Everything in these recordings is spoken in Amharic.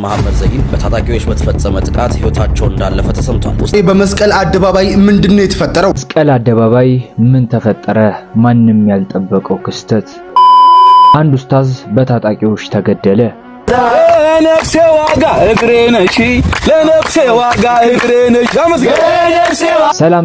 መሐመድ ዘይን በታጣቂዎች በተፈጸመ ጥቃት ህይወታቸው እንዳለፈ ተሰምቷል። በመስቀል አደባባይ ምንድነው የተፈጠረው? መስቀል አደባባይ ምን ተፈጠረ? ማንም ያልጠበቀው ክስተት። አንድ ኡስታዝ በታጣቂዎች ተገደለ። ለነፍሴ ዋጋ እግሬ ነሽ፣ ለነፍሴ ዋጋ እግሬ ነሽ።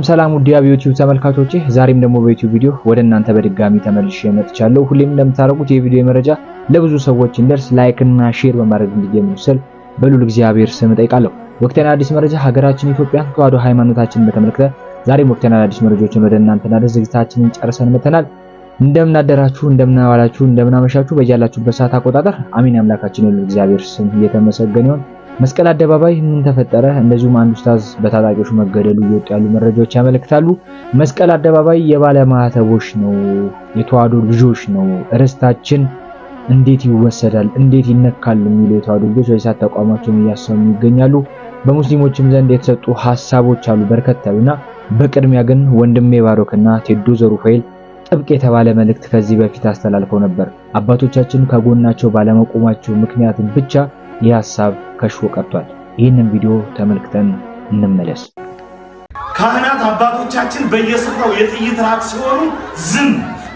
ሰላም ውድ የዩቲዩብ ተመልካቾቼ፣ ዛሬም ደግሞ በዩቲዩብ ቪዲዮ ወደ እናንተ በድጋሚ ተመልሼ መጥቻለሁ። ሁሌም እንደምታረጉት የቪዲዮ መረጃ ለብዙ ሰዎች እንደርስ ላይክ እና ሼር በማድረግ እንዲጀምሩ ስል በሉል እግዚአብሔር ስም ጠይቃለሁ። ወቅታዊና አዲስ መረጃ ሀገራችን ኢትዮጵያ ተዋህዶ ሃይማኖታችንን በተመለከተ ዛሬም ወቅታዊና አዲስ መረጃዎችን ወደ እናንተ እናደርስ ዝግጅታችንን ጨርሰን መተናል። እንደምን አደራችሁ፣ እንደምን ዋላችሁ፣ እንደምን አመሻችሁ በያላችሁበት ሰዓት አቆጣጠር አሚን። አምላካችን የሉል እግዚአብሔር ስም እየተመሰገነ ይሁን። መስቀል አደባባይ ምን ተፈጠረ? እንደዚሁም አንድ ኡስታዝ በታጣቂዎች መገደሉ እየወጡ ያሉ መረጃዎች ያመለክታሉ። መስቀል አደባባይ የባለ ማህተቦች ነው፣ የተዋህዶ ልጆች ነው፣ ርስታችን እንዴት ይወሰዳል፣ እንዴት ይነካል የሚሉ የተዋህዶ ልጆች ወይስ ተቋማቸውን እያሰሙ ይገኛሉ። በሙስሊሞችም ዘንድ የተሰጡ ሐሳቦች አሉ በርከት ያሉና በቅድሚያ ግን ወንድሜ ባሮክና ቴዶ ዘሩፋኤል ጥብቅ የተባለ መልእክት ከዚህ በፊት አስተላልፈው ነበር። አባቶቻችን ከጎናቸው ባለመቆማቸው ምክንያት ብቻ ይህ ሐሳብ ከሽፎ ቀርቷል። ይህንን ቪዲዮ ተመልክተን እንመለስ። ካህናት አባቶቻችን በየስፍራው የጥይት ራት ሲሆኑ ዝም፣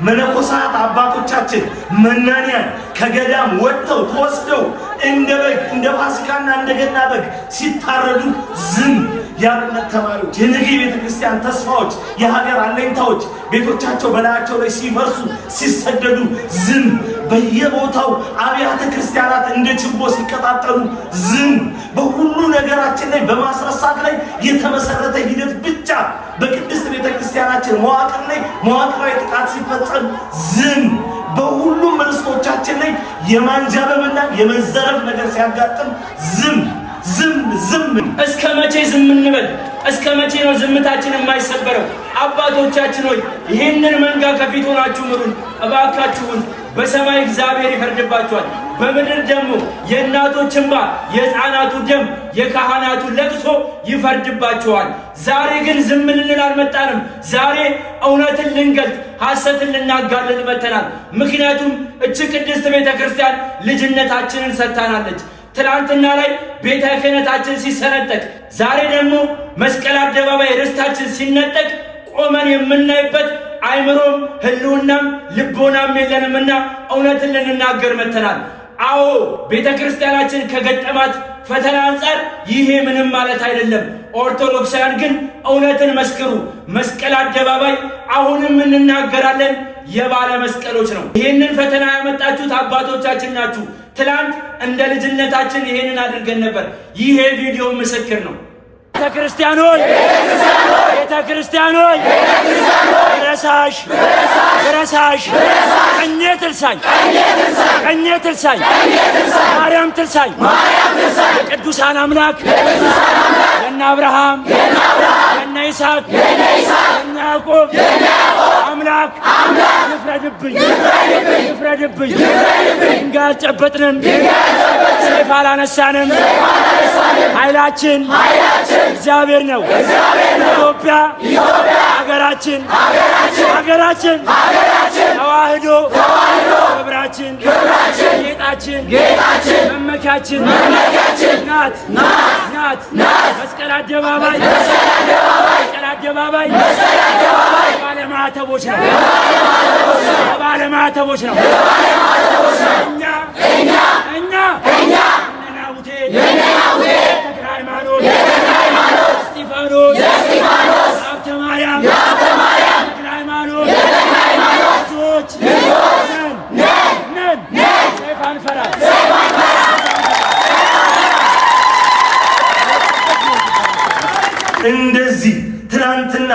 መነኮሳት አባቶቻችን መናንያን ከገዳም ወጥተው ተወስደው እንደ በግ እንደ ፋሲካና እንደ ገና በግ ሲታረዱ ዝም፣ የአብነት ተማሪዎች የነገ ቤተክርስቲያን ተስፋዎች የሀገር አለኝታዎች ቤቶቻቸው በላያቸው ላይ ሲፈርሱ ሲሰደዱ ዝም፣ በየቦታው አብያተ ክርስቲያናት እንደ ችቦ ሲቀጣጠሉ ዝም፣ በሁሉ ነገራችን ላይ በማስረሳት ላይ የተመሰረተ ሂደት ብቻ በቅድስት ቤተክርስቲያናችን መዋቅር ላይ መዋቅራዊ ጥቃት ሲፈጸም ዝም፣ በሁሉም ርስቶቻችን ላይ የማንጃበብና የመዘረፍ ነገር ሲያጋጥም ዝም። እስከ መቼ ዝም እንበል? እስከ መቼ ነው ዝምታችን የማይሰበረው? አባቶቻችን ሆይ ይህንን መንጋ ከፊት ሆናችሁ ምሩን እባካችሁን። በሰማይ እግዚአብሔር ይፈርድባችኋል፣ በምድር ደግሞ የእናቶች እንባ፣ የሕፃናቱ ደም፣ የካህናቱ ለቅሶ ይፈርድባችኋል። ዛሬ ግን ዝም ልንል አልመጣንም። ዛሬ እውነትን ልንገልጥ ሐሰትን ልናጋልጥ መጥተናል። ምክንያቱም እቺ ቅድስት ቤተክርስቲያን ልጅነታችንን ሰጥታናለች። ትናንትና ላይ ቤተ ክህነታችን ሲሰነጠቅ፣ ዛሬ ደግሞ መስቀል አደባባይ ርስታችን ሲነጠቅ ቆመን የምናይበት አይምሮም ህልውናም ልቦናም የለንምና እውነትን ልንናገር መጥተናል። አዎ ቤተ ክርስቲያናችን ከገጠማት ፈተና አንጻር ይሄ ምንም ማለት አይደለም። ኦርቶዶክሳውያን ግን እውነትን መስክሩ። መስቀል አደባባይ አሁንም እንናገራለን፣ የባለ መስቀሎች ነው። ይሄንን ፈተና ያመጣችሁት አባቶቻችን ናችሁ። ትላንት እንደ ልጅነታችን ይሄንን አድርገን ነበር። ይሄ ቪዲዮ ምስክር ነው። ቤተክርስቲያኖች ረሳሽ ቀኜ ትርሳኝ ማርያም ትርሳኝ የቅዱሳን አምላክ የእነ አብርሃም የእነ ይስሐቅ የእነ ያዕቆብ አምላክ ይፍረድብኝ። ድንጋይ አልጨበጥንም፣ ሰይፍ አላነሳንም። ኃይላችን እግዚአብሔር ነው። ኢትዮጵያ ሀገራችን ተዋህዶ ክብራችን ጌጣችን መመኪያችን ናት። መስቀል አደባባይ ባለማዕተቦች ነው። እኛ ተክለ ሃይማኖት እስጢፋኖስ ሀብተ ማርያም ተክለ ሃይማኖት ልጆች ነን። ሰይፍ አንፈራም። እንደዚህ ትናንትና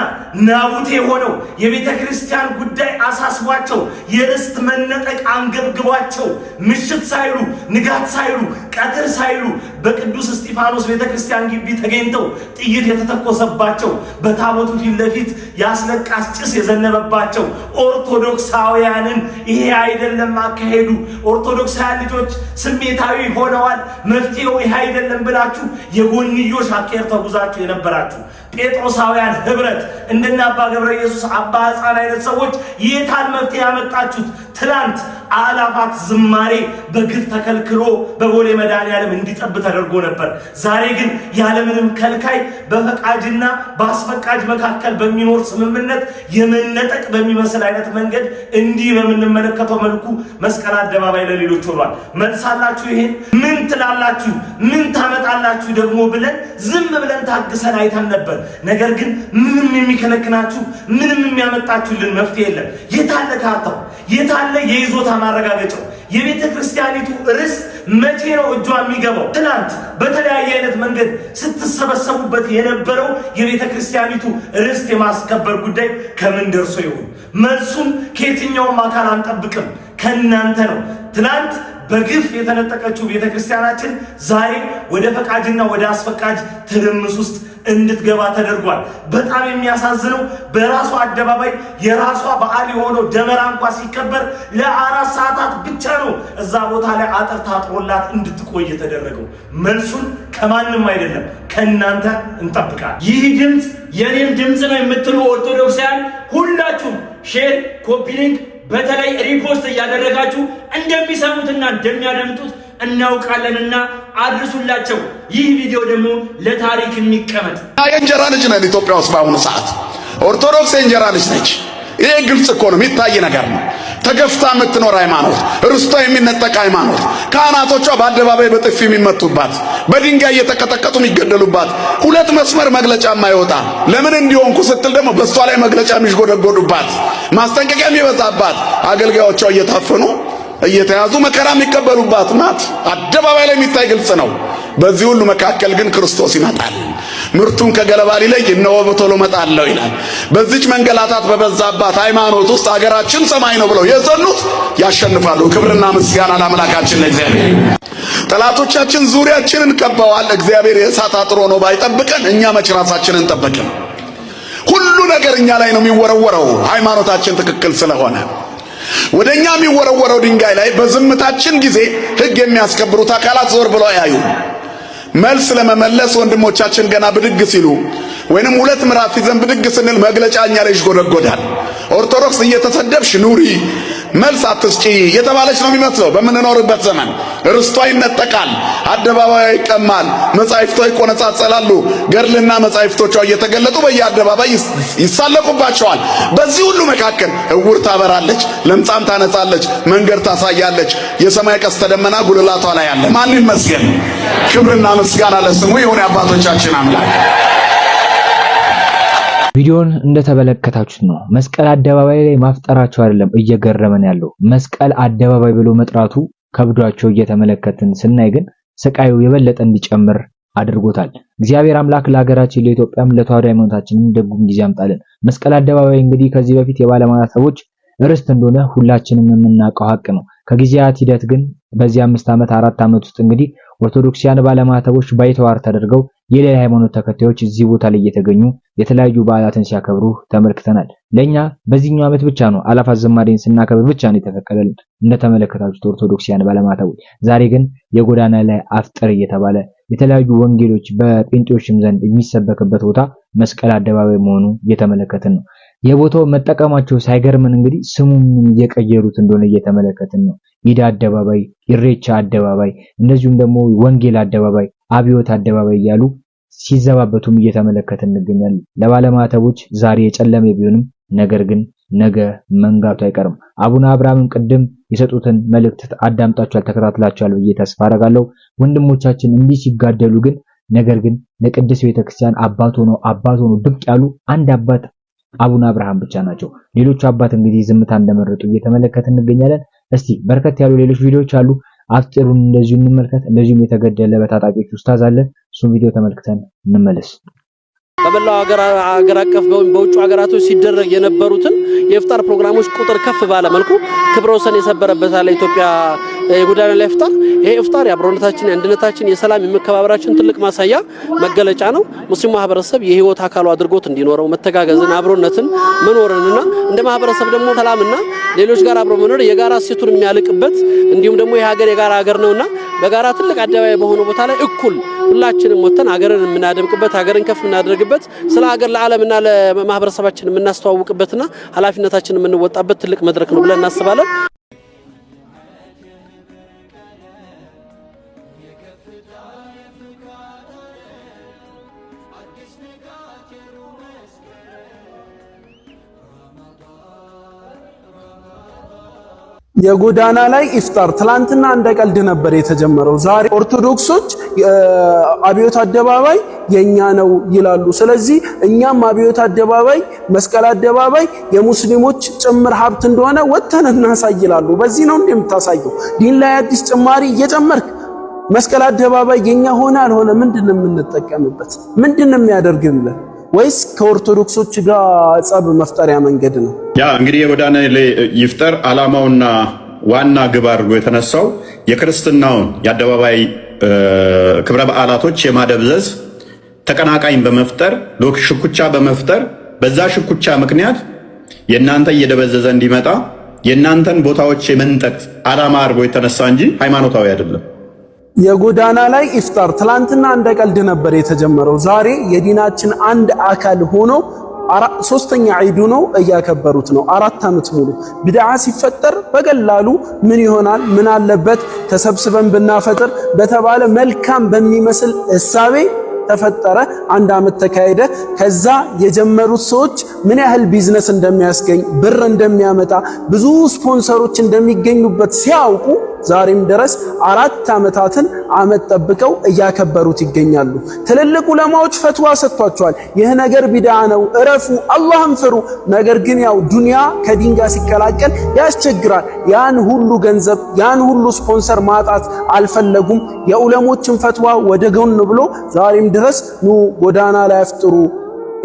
ናቡቴ ሆነው የቤተ ክርስቲያን ጉዳይ አሳስቧቸው የርስት መነጠቅ አንገብግቧቸው ምሽት ሳይሉ ንጋት ሳይሉ ቀትር ሳይሉ በቅዱስ እስጢፋኖስ ቤተ ክርስቲያን ግቢ ተገኝተው ጥይት የተተኮሰባቸው በታቦቱ ፊት ለፊት ያስለቃስ ጭስ የዘነበባቸው ኦርቶዶክሳውያንን ይሄ አይደለም አካሄዱ፣ ኦርቶዶክሳውያን ልጆች ስሜታዊ ሆነዋል፣ መፍትሄው ይሄ አይደለም ብላችሁ የጎንዮሽ አካሄድ ተጉዛችሁ የነበራችሁ ጴጥሮሳውያን ህብረት እንደና አባ ገብረ ኢየሱስ አባ ሕፃን አይነት ሰዎች የታል መፍትሄ ያመጣችሁት? ትላንት አላፋት ዝማሬ በግፍ ተከልክሎ በቦሌ መድኃኔዓለም እንዲጠብ ተደርጎ ነበር። ዛሬ ግን ያለምንም ከልካይ በፈቃጅና በአስፈቃጅ መካከል በሚኖር ስምምነት የመነጠቅ በሚመስል አይነት መንገድ እንዲህ በምንመለከተው መልኩ መስቀል አደባባይ ለሌሎች ሆኗል። መልሳላችሁ ይሄን ምን ትላላችሁ? ምን ታመጣላችሁ ደግሞ ብለን ዝም ብለን ታግሰን አይተን ነበር። ነገር ግን ምንም የሚከለክናችሁ ምንም የሚያመጣችሁልን መፍትሄ የለም። የታለ ካርታው? የታለ የይዞታ ማረጋገጫው? የቤተ ክርስቲያኒቱ ርስት መቼ ነው እጇ የሚገባው? ትናንት በተለያየ አይነት መንገድ ስትሰበሰቡበት የነበረው የቤተ ክርስቲያኒቱ ርስት የማስከበር ጉዳይ ከምን ደርሶ ይሆን? መልሱን ከየትኛውም አካል አንጠብቅም፣ ከእናንተ ነው። ትናንት በግፍ የተነጠቀችው ቤተ ክርስቲያናችን ዛሬ ወደ ፈቃጅና ወደ አስፈቃጅ ትርምስ ውስጥ እንድትገባ ተደርጓል። በጣም የሚያሳዝነው በራሷ አደባባይ የራሷ በዓል የሆነው ደመራ እንኳን ሲከበር ለ4 ሰዓታት ብቻ ነው እዛ ቦታ ላይ አጥር ታጥሮላት እንድትቆይ የተደረገው። መልሱን ከማንም አይደለም ከእናንተ እንጠብቃለን። ይህ ድምፅ የኔም ድምፅ ነው የምትሉ ኦርቶዶክሳውያን ሁላችሁም ሼር፣ ኮፒ ሊንክ በተለይ ሪፖስት እያደረጋችሁ እንደሚሰሙትና እንደሚያደምጡት እናውቃለንና አድርሱላቸው። ይህ ቪዲዮ ደግሞ ለታሪክ የሚቀመጥ የእንጀራ ልጅ ነን ኢትዮጵያ ውስጥ በአሁኑ ሰዓት ኦርቶዶክስ የእንጀራ ልጅ ነች። ይሄ ግልጽ እኮ ነው፣ የሚታይ ነገር ነው። ተገፍታ የምትኖር ሃይማኖት፣ ርስቷ የሚነጠቅ ሃይማኖት፣ ካህናቶቿ በአደባባይ በጥፊ የሚመቱባት፣ በድንጋይ እየተቀጠቀጡ የሚገደሉባት፣ ሁለት መስመር መግለጫ የማይወጣ ለምን እንዲሆንኩ ስትል ደግሞ በሷ ላይ መግለጫ የሚሽጎደጎዱባት፣ ማስጠንቀቂያ የሚበዛባት፣ አገልጋዮቿ እየታፈኑ እየተያዙ መከራ የሚቀበሉባት ናት። አደባባይ ላይ የሚታይ ግልጽ ነው። በዚህ ሁሉ መካከል ግን ክርስቶስ ይመጣል። ምርቱን ከገለባ ሊለይ እነሆ በቶሎ እመጣለሁ ይላል። በዚች መንገላታት በበዛባት ሃይማኖት ውስጥ አገራችን ሰማይ ነው ብለው የጸኑት ያሸንፋሉ። ክብርና ምስጋና ለአምላካችን ለእግዚአብሔር። ጠላቶቻችን ዙሪያችንን ከበዋል። እግዚአብሔር የእሳት አጥር ሆኖ ባይጠብቀን እኛ መች ራሳችንን ጠበቅን? ሁሉ ነገር እኛ ላይ ነው የሚወረወረው፣ ሃይማኖታችን ትክክል ስለሆነ። ወደኛ የሚወረወረው ድንጋይ ላይ በዝምታችን ጊዜ ሕግ የሚያስከብሩት አካላት ዞር ብለው ያዩ። መልስ ለመመለስ ወንድሞቻችን ገና ብድግ ሲሉ ወይንም 2 ምዕራፍ ይዘን ብድግ ስንል መግለጫ እኛ ላይ ይጎደጎዳል። ኦርቶዶክስ እየተሰደብሽ ኑሪ፣ መልስ አትስጪ የተባለች ነው የሚመስለው። በምንኖርበት ዘመን ርስቷ ይነጠቃል፣ አደባባይ ይቀማል፣ መጻሕፍቷ ይቆነጻጸላሉ። ገድልና መጻሕፍቶቿ እየተገለጡ በየአደባባይ ይሳለቁባቸዋል። በዚህ ሁሉ መካከል እውር ታበራለች፣ ለምጻም ታነጻለች፣ መንገድ ታሳያለች። የሰማይ ቀስተ ደመና ጉልላቷ ላይ አለ። ማን ይመስገን? ክብርና ምስጋና ለስሙ ይሁን የአባቶቻችን አምላክ። ቪዲዮን እንደተመለከታችሁት ነው። መስቀል አደባባይ ላይ ማፍጠራቸው አይደለም እየገረመን ያለው፣ መስቀል አደባባይ ብሎ መጥራቱ ከብዷቸው እየተመለከትን ስናይ ግን ስቃዩ የበለጠ እንዲጨምር አድርጎታል። እግዚአብሔር አምላክ ለሀገራችን ለኢትዮጵያም ለተዋሕዶ ሃይማኖታችንም ደጉም ጊዜ ያምጣልን። መስቀል አደባባይ እንግዲህ ከዚህ በፊት የባለማዕረግ ሰዎች ርስት እንደሆነ ሁላችንም የምናውቀው ሀቅ ነው። ከጊዜያት ሂደት ግን በዚህ 5 ዓመት 4 ዓመት ውስጥ እንግዲህ ኦርቶዶክሲያን ባለማዕተቦች ባይተዋር ተደርገው የሌላ ሃይማኖት ተከታዮች እዚህ ቦታ ላይ እየተገኙ የተለያዩ በዓላትን ሲያከብሩ ተመልክተናል። ለኛ በዚህኛው ዓመት ብቻ ነው አላፋት ዝማሬን ስናከብር ብቻ ነው የተፈቀደልን እንደተመለከታችሁት ኦርቶዶክሲያን ባለማዕተቦች። ዛሬ ግን የጎዳና ላይ አፍጥር እየተባለ የተለያዩ ወንጌሎች በጴንጤዎችም ዘንድ የሚሰበክበት ቦታ መስቀል አደባባይ መሆኑ እየተመለከትን ነው። የቦታው መጠቀማቸው ሳይገርምን እንግዲህ ስሙን እየቀየሩት እንደሆነ እየተመለከትን ነው። ኢዳ አደባባይ፣ ኢሬቻ አደባባይ፣ እንደዚሁም ደግሞ ወንጌል አደባባይ፣ አብዮት አደባባይ እያሉ ሲዘባበቱም እየተመለከትን እንገኛለን። ለባለማዕተቦች ዛሬ የጨለመ ቢሆንም ነገር ግን ነገ መንጋቱ አይቀርም። አቡነ አብርሃምም ቅድም የሰጡትን መልእክት አዳምጣችኋል፣ ተከታትላችኋል ብዬ ተስፋ አደርጋለሁ። ወንድሞቻችን እንዲህ ሲጋደሉ ግን ነገር ግን ለቅድስት ቤተክርስቲያን አባት ሆኖ ብቅ ያሉ አንድ አባት አቡነ አብርሃም ብቻ ናቸው። ሌሎቹ አባት እንግዲህ ዝምታ እንደመረጡ እየተመለከትን እንገኛለን። እስቲ በርከት ያሉ ሌሎች ቪዲዮዎች አሉ፣ አፍጥሩን እንደዚሁ እንመልከት። እንደዚሁም የተገደለ በታጣቂዎች ኡስታዝ አለ፣ እሱን ቪዲዮ ተመልክተን እንመለስ። በመላው ሀገር አቀፍ በውጭ ሀገራቶች ሲደረግ የነበሩትን የኢፍጣር ፕሮግራሞች ቁጥር ከፍ ባለ መልኩ ክብረ ወሰን የሰበረበት አለ ኢትዮጵያ የጎዳና ላይ ኢፍጣር። ይሄ ኢፍጣር የአብሮነታችን፣ የአንድነታችን፣ የሰላም የመከባበራችን ትልቅ ማሳያ መገለጫ ነው። ሙስሊም ማህበረሰብ የህይወት አካሉ አድርጎት እንዲኖረው መተጋገዝን፣ አብሮነትን መኖርንና እንደ ማህበረሰብ ደግሞ ሰላምና ሌሎች ጋር አብሮ መኖር የጋራ እሴቱን የሚያልቅበት እንዲሁም ደግሞ የሀገር የጋራ ሀገር ነውና በጋራ ትልቅ አደባባይ በሆነ ቦታ ላይ እኩል ሁላችንም ወተን ሀገርን የምናደምቅበት ሀገርን ከፍ የምናደርግበት ስለ ሀገር ለዓለምና ለማህበረሰባችን የምናስተዋውቅበትና ኃላፊነታችንን የምንወጣበት ትልቅ መድረክ ነው ብለን እናስባለን። የጎዳና ላይ ኢፍጣር ትላንትና እንደ ቀልድ ነበር የተጀመረው። ዛሬ ኦርቶዶክሶች አብዮት አደባባይ የኛ ነው ይላሉ። ስለዚህ እኛም አብዮት አደባባይ፣ መስቀል አደባባይ የሙስሊሞች ጭምር ሀብት እንደሆነ ወተን እናሳይላሉ። በዚህ ነው እንደምታሳየው ዲን ላይ አዲስ ጭማሪ እየጨመርክ መስቀል አደባባይ የኛ ሆነ አልሆነ ምንድነው የምንጠቀምበት? ምንድነው የሚያደርግልን? ወይስ ከኦርቶዶክሶች ጋር ጸብ መፍጠሪያ መንገድ ነው? ያ እንግዲህ የጎዳና ላይ ይፍጠር ዓላማውና ዋና ግብ አድርጎ የተነሳው የክርስትናውን የአደባባይ ክብረ በዓላቶች የማደብዘዝ ተቀናቃኝ በመፍጠር ሽኩቻ በመፍጠር በዛ ሽኩቻ ምክንያት የእናንተ እየደበዘዘ እንዲመጣ የእናንተን ቦታዎች የመንጠቅ ዓላማ አድርጎ የተነሳ እንጂ ሃይማኖታዊ አይደለም። የጎዳና ላይ ኢፍጣር ትላንትና እንደ ቀልድ ነበር የተጀመረው። ዛሬ የዲናችን አንድ አካል ሆኖ ሶስተኛ ዒዱ ነው እያከበሩት ነው። 4 ዓመት ሙሉ ቢድዓ ሲፈጠር በቀላሉ ምን ይሆናል ምን አለበት ተሰብስበን ብናፈጥር በተባለ መልካም በሚመስል እሳቤ ተፈጠረ። 1 ዓመት ተካሄደ። ከዛ የጀመሩት ሰዎች ምን ያህል ቢዝነስ እንደሚያስገኝ ብር እንደሚያመጣ ብዙ ስፖንሰሮች እንደሚገኙበት ሲያውቁ ዛሬም ድረስ 4 ዓመታትን አመት ጠብቀው እያከበሩት ይገኛሉ። ትልልቅ ዑለማዎች ፈትዋ ሰጥቷቸዋል። ይህ ነገር ቢድዓ ነው፣ እረፉ፣ አላህን ፍሩ። ነገር ግን ያው ዱንያ ከዲን ጋር ሲቀላቀል ያስቸግራል። ያን ሁሉ ገንዘብ ያን ሁሉ ስፖንሰር ማጣት አልፈለጉም። የዑለሞችን ፈትዋ ወደ ጎን ብሎ ዛሬም ድረስ ኑ ጎዳና ላይ አፍጥሩ፣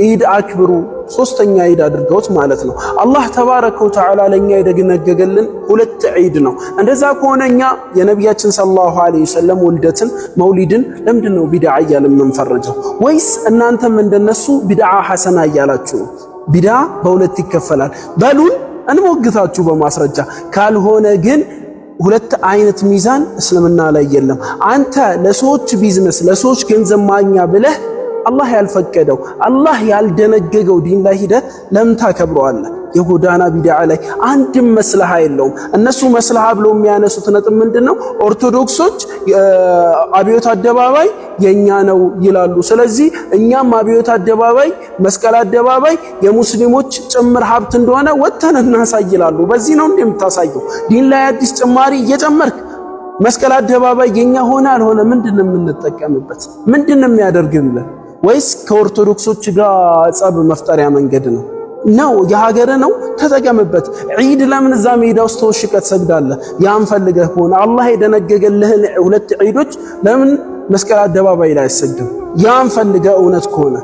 ኢድ አክብሩ፣ ሶስተኛ ኢድ አድርገውት ማለት ነው። አላህ ተባረከ ወተዓላ ለኛ የደነገገልን 2 ኢድ ነው። እንደዛ ከሆነ እኛ የነቢያችን ሰለላሁ ዐለይሂ ወሰለም ውልደትን መውሊድን ለምንድነው ቢድዓ እያልን የምንፈረጀው? ወይስ እናንተም እንደነሱ ቢድዓ ሐሰና እያላችሁ ነው? ቢድዓ በሁለት ይከፈላል በሉን እንሞግታችሁ በማስረጃ። ካልሆነ ግን 2 አይነት ሚዛን እስልምና ላይ የለም። አንተ ለሰዎች ቢዝነስ ለሰዎች ገንዘብ ማግኛ ብለህ አላህ ያልፈቀደው አላህ ያልደነገገው ዲን ላይ ሂደህ ለምን ታከብረዋለህ? የጎዳና ቢድዓ ላይ አንድም መስለሃ የለውም። እነሱ መስለሃ ብለው የሚያነሱት ነጥብ ምንድነው? ኦርቶዶክሶች አብዮት አደባባይ የኛ ነው ይላሉ። ስለዚህ እኛም አብዮት አደባባይ፣ መስቀል አደባባይ የሙስሊሞች ጭምር ሀብት እንደሆነ ወተን እናሳይላሉ። በዚህ ነው እንደምታሳየው ዲን ላይ አዲስ ጭማሪ እየጨመርክ መስቀል አደባባይ የኛ ሆነ አልሆነ ምንድነው የምንጠቀምበት? ምንድነው የሚያደርግልን? ወይስ ከኦርቶዶክሶች ጋር ጸብ መፍጠሪያ መንገድ ነው? የሀገር ነው ተጠቀምበት። ዒድ ለምን እዛ ሜዳ ውስጥ ተወሽቀት ሰግዳለህ? ያን ፈልገህ ከሆነ አላህ የደነገገልህን 2 ዒዶች ለምን መስቀል አደባባይ ላይ አይሰግድም? ያን ፈልገህ እውነት ከሆነ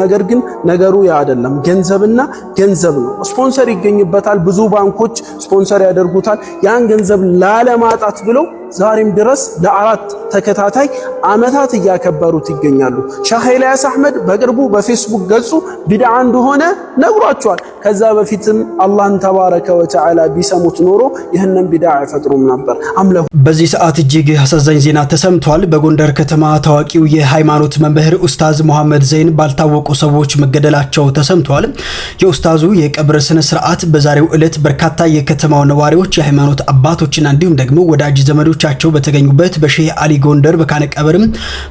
ነገር ግን ነገሩ ያ አይደለም። ገንዘብና ገንዘብ ነው። ስፖንሰር ይገኝበታል። ብዙ ባንኮች ስፖንሰር ያደርጉታል። ያን ገንዘብ ላለማጣት ብለው ዛሬም ድረስ ለ4 ተከታታይ ዓመታት እያከበሩት ይገኛሉ። ሼህ ኢልያስ አህመድ በቅርቡ በፌስቡክ ገጹ ቢድዓ እንደሆነ ነግሯቸዋል። ከዛ በፊትም አላህን ተባረከ ወተዓላ ቢሰሙት ኖሮ ይህንን ቢድዓ አይፈጥሩም ነበር። አምለሁ በዚህ ሰዓት እጅግ አሳዛኝ ዜና ተሰምቷል። በጎንደር ከተማ ታዋቂው የሃይማኖት መምህር ኡስታዝ መሐመድ ዘይን ባልታወቁ ሰዎች መገደላቸው ተሰምቷል። የኡስታዙ የቀብር ስነ ስርዓት በዛሬው ዕለት በርካታ የከተማው ነዋሪዎች፣ የሃይማኖት አባቶችና እንዲሁም ደግሞ ወዳጅ ዘመዶቻቸው በተገኙበት በሼህ አሊ ጎንደር በካነ ቀብርም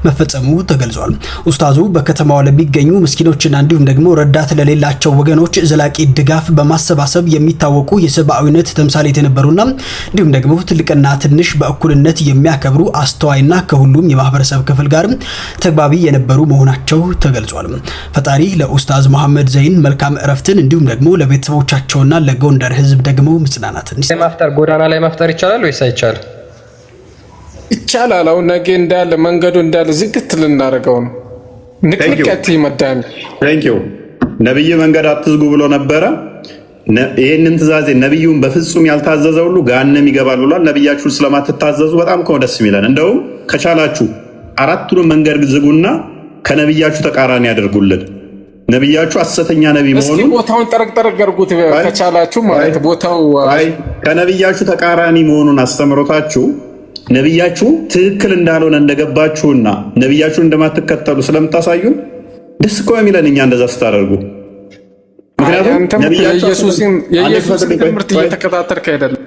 መፈጸሙ ተገልጿል። ኡስታዙ በከተማው ለሚገኙ ምስኪኖችና እንዲሁም ደግሞ ረዳት ለሌላቸው ወገኖች ዘላቂ ድጋፍ በማሰባሰብ የሚታወቁ የሰብአዊነት ተምሳሌት የነበሩና እንዲሁም ደግሞ ትልቅና ትንሽ በእኩልነት የሚያከብሩ አስተዋይና ከሁሉም የማህበረሰብ ክፍል ጋር ተግባቢ የነበሩ መሆናቸው ተገልጿል። ፈጣሪ ለኡስታዝ መሐመድ ዘይን መልካም እረፍትን እንዲሁም ደግሞ ለቤተሰቦቻቸውና ለጎንደር ህዝብ ደግሞ መጽናናትን ማፍጠር ጎዳና ላይ ማፍጠር ይቻላል ወይስ አይቻልም? ይቻላል። አሁን ነገ እንዳለ መንገዱ እንዳለ ዝግት ልናደርገው ነው። ንቅንቀት ይመዳል። ቴንኪው ነብይ መንገድ አትዝጉ ብሎ ነበረ። ይሄንን ትእዛዝ ነብዩን በፍጹም ያልታዘዘ ሁሉ ገሃነም ይገባል ብሏል። ነብያችሁን ስለማትታዘዙ በጣም ደስ የሚለን እንደውም ከቻላችሁ 4ቱንም መንገድ ዝጉና ከነብያችሁ ተቃራኒ ያደርጉልን። ነብያችሁ ሐሰተኛ ነብይ መሆኑን እስኪ ቦታውን ጠረቅ አድርጉት ከቻላችሁ ማለት ቦታው ከነብያችሁ ተቃራኒ መሆኑን አስተምሮታችሁ ነብያችሁ ትክክል እንዳልሆነ እንደገባችሁና ነብያችሁ እንደማትከተሉ ስለምታሳዩን ደስ እኮ የሚለን እኛ እንደዛ ስታደርጉ። ምክንያቱም የኢየሱስን ትምህርት እየተከታተልክ አይደለም።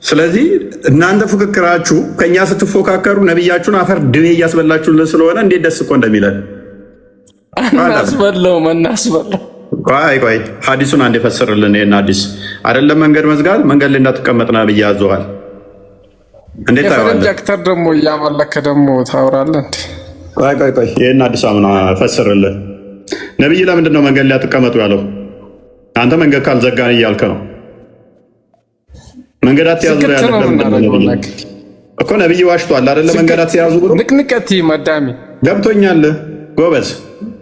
ስለዚህ እናንተ ፉክክራችሁ ከኛ ስትፎካከሩ ነብያችሁን አፈር ድሜ እያስበላችሁልን ስለሆነ እንዴት ደስ እኮ እንደሚለን እናስበለው። ቆይ ሐዲሱን አንድ የፈስርልን። ይሄን ሐዲስ አይደለም መንገድ መዝጋት መንገድ ላይ እንዳትቀመጥና ብዬ አዘዋል። እንዴት ታወራለህ? ፕሮጀክተር ደግሞ እያመለከ ደግሞ ታወራለህ እንዴ? ቆይ ይሄን ሐዲስ አምና ፈስርልን። ነብይ ለምንድን ነው መንገድ ላይ አትቀመጡ ያለው? አንተ መንገድ ካልዘጋን እያልክ ነው። መንገድ አትያዙ እኮ ነብይ ዋሽቷል አይደለ? መንገድ አትያዙ ብሎ ንቅንቀት ማዳሚ ገብቶኛል። ጎበዝ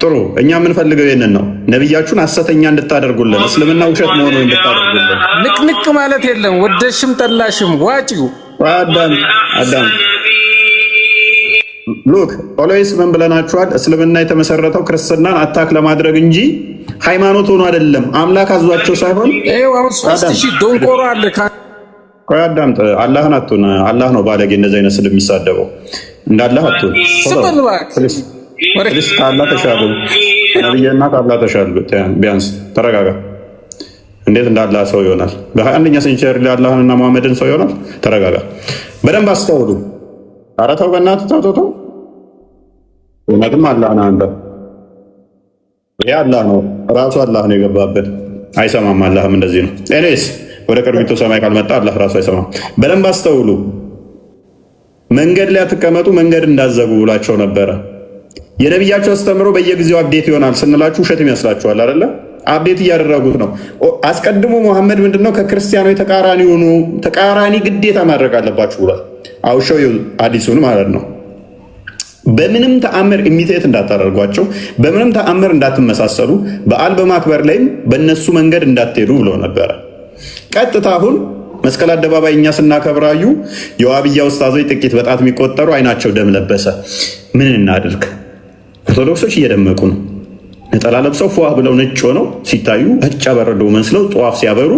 ጥሩ። እኛ የምንፈልገው ይሄንን ነው። ነብያችሁን ሐሰተኛ እንድታደርጉልን፣ እስልምና ውሸት መሆኑን እንድታደርጉልን። ንቅንቅ ማለት የለም። ወደሽም ጠላሽም ዋጪው አዳም ሉክ ኦልዌይስ ምን ብለናችኋል? እስልምና የተመሰረተው ክርስትናን አታክ ለማድረግ እንጂ ሃይማኖት ሆኖ አይደለም። አምላክ አዟቸው ሳይሆን አሁን 3000 ዶንቆሮ አለ። ቆይ አዳምጥ። አላህን አትሁን። አላህ ነው ባለጌ እንደዚህ አይነት ስል የሚሳደበው። እንዳላህ አትሁን። ፕሊስ ከአላህ ተሻሉ። ነብይና ከአላህ ተሻሉ። ቢያንስ ተረጋጋ። እንዴት እንዳላህ ሰው ይሆናል? በ21ኛ ሴንቸሪ ላይ አላህንና መሐመድን ሰው ይሆናል? ተረጋጋ። በደንብ አስተውሉ። ኧረ ተው በእናትህ ተው። እውነትም አላህ ነው አንተ። ይሄ አላህ ነው ራሱ አላህ ነው የገባበት። አይሰማም። አላህም እንደዚህ ነው። ኤኒዌይስ ወደ ቅርቢቱ ሰማይ ካልመጣ አላህ ራሱ አይሰማም። በደንብ አስተውሉ። መንገድ ላይ አትቀመጡ መንገድ እንዳዘጉ ብሏቸው ነበረ። የነብያቸው አስተምሮ በየጊዜው አፕዴት ይሆናል ስንላችሁ ውሸት ይመስላችኋል አይደለ? አፕዴት እያደረጉት ነው። አስቀድሞ መሐመድ ምንድነው ከክርስቲያኖች ተቃራኒ ግዴታ ማድረግ አለባችሁ ብሏል። አውሸው ሐዲሱን ማለት ነው። በምንም ተአምር ኢሚቴት እንዳታደርጓቸው፣ በምንም ተአምር እንዳትመሳሰሉ፣ በዓል በማክበር ላይም በእነሱ መንገድ እንዳትሄዱ ብሎ ነበረ። ቀጥታ አሁን መስቀል አደባባይ እኛ ስናከብራዩ የዋብያ ኡስታዞች ጥቂት በጣት የሚቆጠሩ አይናቸው ደም ለበሰ። ምን እናድርግ? ኦርቶዶክሶች እየደመቁ ነው። ነጠላ ለብሰው ፏ ብለው ነጭ ሆነው ሲታዩ ነጭ በረዶ መስለው ጧፍ ሲያበሩ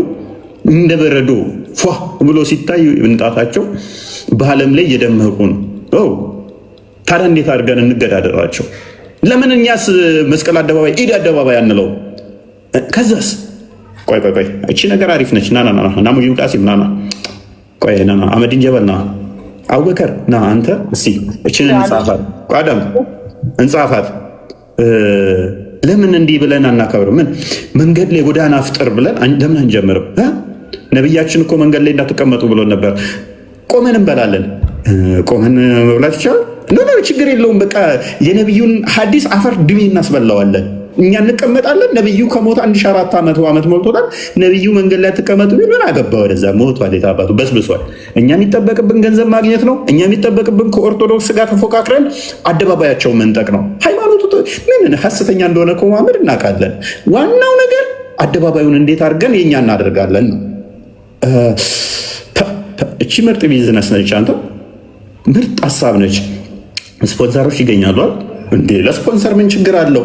እንደ በረዶ ፏ ብሎ ሲታዩ ንጣታቸው በዓለም ላይ እየደመቁ ነው። ታዲያ እንዴት አድርገን እንገዳደራቸው? ለምን እኛስ መስቀል አደባባይ ኢድ አደባባይ አንለው? ከዛስ ቆይ እቺ ነገር አሪፍ ነች። ና ሙጂብ ቃሲም ና ቆይ አመድን ጀበል ና አቡበከር ና አንተ እስቲ እቺን እንጻፋት። ቋዳም እንጻፋት። ለምን እንዲህ ብለን አናከብርም? ምን መንገድ ላይ ጎዳና አፍጥር ብለን ለምን አንጀምርም? ነብያችን እኮ መንገድ ላይ እንዳትቀመጡ ብሎ ነበር። ቆመን እንበላለን። ቆመን መብላት ይቻላል? ችግር የለውም። በቃ የነብዩን ሐዲስ አፈር ድሜ እናስበላዋለን። እኛ እንቀመጣለን። ነብዩ ከሞተ 1400 ዓመት ሞልቶታል። ነብዩ መንገድ ላይ ተቀመጡ ቢሉን አገባ ወደዛ ሞቷል። የታባቱ በስብሷል። እኛ የሚጠበቅብን ገንዘብ ማግኘት ነው። እኛ የሚጠበቅብን ከኦርቶዶክስ ጋር ተፎካክረን አደባባያቸው መንጠቅ ነው። ሃይማኖቱ ምን ሐሰተኛ እንደሆነ እኮ መሐመድ እናውቃለን። ዋናው ነገር አደባባዩን እንዴት አድርገን የኛ እናደርጋለን ነው። እቺ ምርጥ ቢዝነስ ነች። አንተ ምርጥ ሐሳብ ነች። ስፖንሰሮች ይገኛሉ እንዴ? ለስፖንሰር ምን ችግር አለው?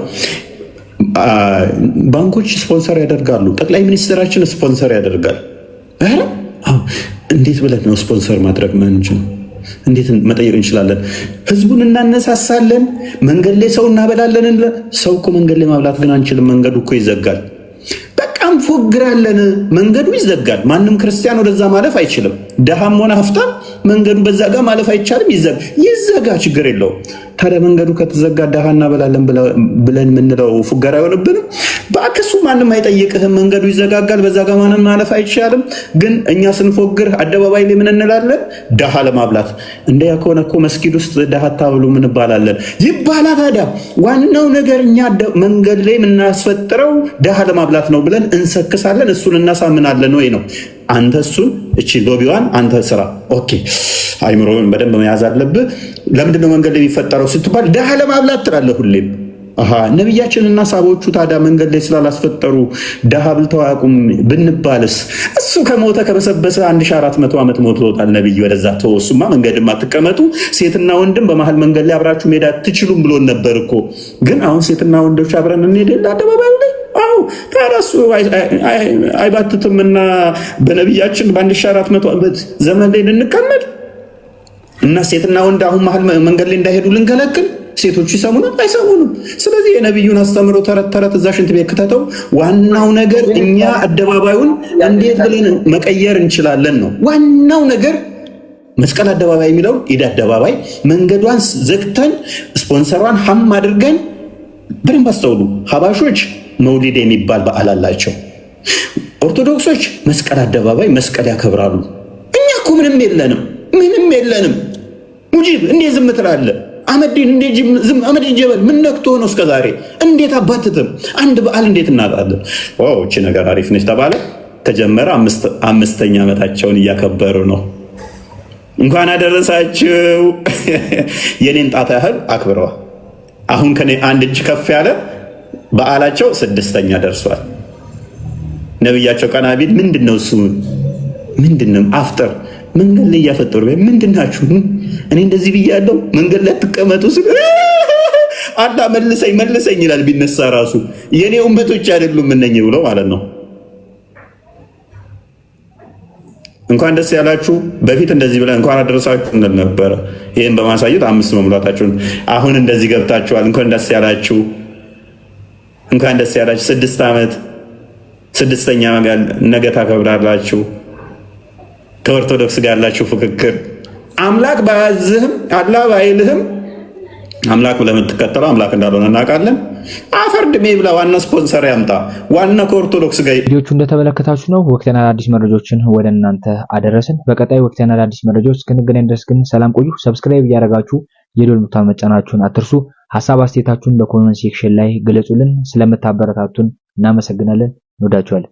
ባንኮች ስፖንሰር ያደርጋሉ። ጠቅላይ ሚኒስትራችን ስፖንሰር ያደርጋል። እንዴት ብለን ነው ስፖንሰር ማድረግ ምንችል? እንዴት መጠየቅ እንችላለን? ህዝቡን እናነሳሳለን። መንገድ ላይ ሰው እናበላለን። ሰው እኮ መንገድ ላይ ማብላት ግን አንችልም። መንገዱ እኮ ይዘጋል። በቃ እንፎግራለን። መንገዱ ይዘጋል። ማንም ክርስቲያን ወደዛ ማለፍ አይችልም። ደሃም ሆነ ሀብታም መንገዱ በዛ ጋር ማለፍ አይቻልም። ይዘጋ፣ ችግር የለውም። ታዲያ መንገዱ ከተዘጋ ደሃ እናበላለን ብለን የምንለው ፉገራ አይሆንብንም? በአክሱ ማንም አይጠይቅህም። መንገዱ ይዘጋጋል፣ በዛ ጋር ማንም ማለፍ አይቻልም። ግን እኛ ስንፎግር አደባባይ ላይ ምን እንላለን? ደሃ ለማብላት። እንደያ ከሆነ እኮ መስጊድ ውስጥ ደሃ አታብሉ ምን ይባላለን? ይባላል። ታዲያ ዋናው ነገር እኛ መንገድ ላይ የምናስፈጥረው ደሃ ለማብላት ነው ብለን እንሰክሳለን። እሱን እናሳምናለን ወይ ነው? አንተ እሱን እቺ ሎቢዋን አንተ ስራ። ኦኬ አይምሮን በደንብ መያዝ አለብህ። ለምንድነው መንገድ ላይ የሚፈጠረው ስትባል ደሃ ለማብላት ትላለህ ሁሌም። ነብያችንና ሳቦቹ ታዲያ መንገድ ላይ ስላላስፈጠሩ ደሃ ብልተው አያውቁም ብንባልስ? እሱ ከሞተ ከበሰበሰ 1400 ዓመት ሞቶታል ነብዩ። ወደዛ ተወሱማ መንገድም አትቀመጡ፣ ሴትና ወንድም በመሃል መንገድ ላይ አብራችሁ መሄድ አትችሉም ብሎን ነበር እኮ። ግን አሁን ሴትና ወንዶች አብረን እንሄድ አደባባይ ላይ ታራሱ አይባትትም እና በነብያችን በ1400 ዓመት ዘመን ላይ ልንቀመጥ እና ሴትና ወንድ አሁን መሃል መንገድ ላይ እንዳይሄዱ ልንከለክል? ሴቶቹ ይሰሙናል? አይሰሙንም። ስለዚህ የነብዩን አስተምሮ ተረት እዛ ሽንት ቤት ከተተው። ዋናው ነገር እኛ አደባባዩን እንዴት ብለን መቀየር እንችላለን ነው ዋናው ነገር። መስቀል አደባባይ የሚለው ኢድ አደባባይ መንገዷን ዘግተን ስፖንሰሯን ሀም አድርገን በደንብ አስተውሉ። ሀባሾች መውሊድ የሚባል በዓል አላቸው። ኦርቶዶክሶች መስቀል አደባባይ መስቀል ያከብራሉ። እኛ እኮ ምንም የለንም። ሙጂብ እንዴት ዝም ትላለህ? አህመዲን እንዴት ዝም? አህመድ ጀበል ምን ነክቶ ነው እስከዛሬ? እንዴት አባትትም? አንድ በዓል እንዴት እናጣለን? ዋው እቺ ነገር አሪፍ ነች ተባለ፣ ተጀመረ። አምስተኛ ዓመታቸውን እያከበሩ ነው። እንኳን አደረሳችሁ። የኔን ጣት ያህል አክብረዋል። አሁን ከኔ አንድ እጅ ከፍ ያለ በዓላቸው 6ኛ ደርሷል። ነብያቸው ቀና ቢል ምንድነው እሱ? ምንድነው አፍጠር መንገድ ላይ እያፈጠሩ ምንድናችሁ? እኔ እንደዚህ ብያለሁ መንገድ ላይ ተቀመጡ ሲል አላ መልሰኝ ይላል። ቢነሳ ራሱ የኔ ኡመቶች አይደሉም እነኚህ ብሎ ማለት ነው። እንኳን ደስ ያላችሁ። በፊት እንደዚህ ብለን እንኳን አደረሳችሁ እንል ነበረ። ይሄን በማሳየት 5 መሙላታችሁን አሁን እንደዚህ ገብታችኋል። እንኳን ደስ ያላችሁ። 6 ዓመት 6ኛ ነገ ታከብራላችሁ። ከኦርቶዶክስ ጋር ያላችሁ ፍክክር አምላክ ባያዝህም አላህ ባይልህም አምላክ ለምትከተለው አምላክ እንዳልሆነ እናውቃለን። አፈር ድሜ ብላ ዋና ስፖንሰር ያምጣ ዋና ከኦርቶዶክስ ጋር ቪዲዮቹ እንደተመለከታችሁ ነው። ወቅታዊና አዳዲስ መረጃዎችን ወደ እናንተ አደረስን። በቀጣይ ወቅታዊና አዳዲስ መረጃዎች እስክንገናኝ ድረስ ግን ሰላም ቆዩ። ሰብስክራይብ እያደረጋችሁ የደወል ምልክቱን መጫናችሁን አትርሱ። ሐሳብ አስተያየታችሁን በኮሜንት ሴክሽን ላይ ግለጹልን። ስለምታበረታቱን እናመሰግናለን። እንወዳችኋለን።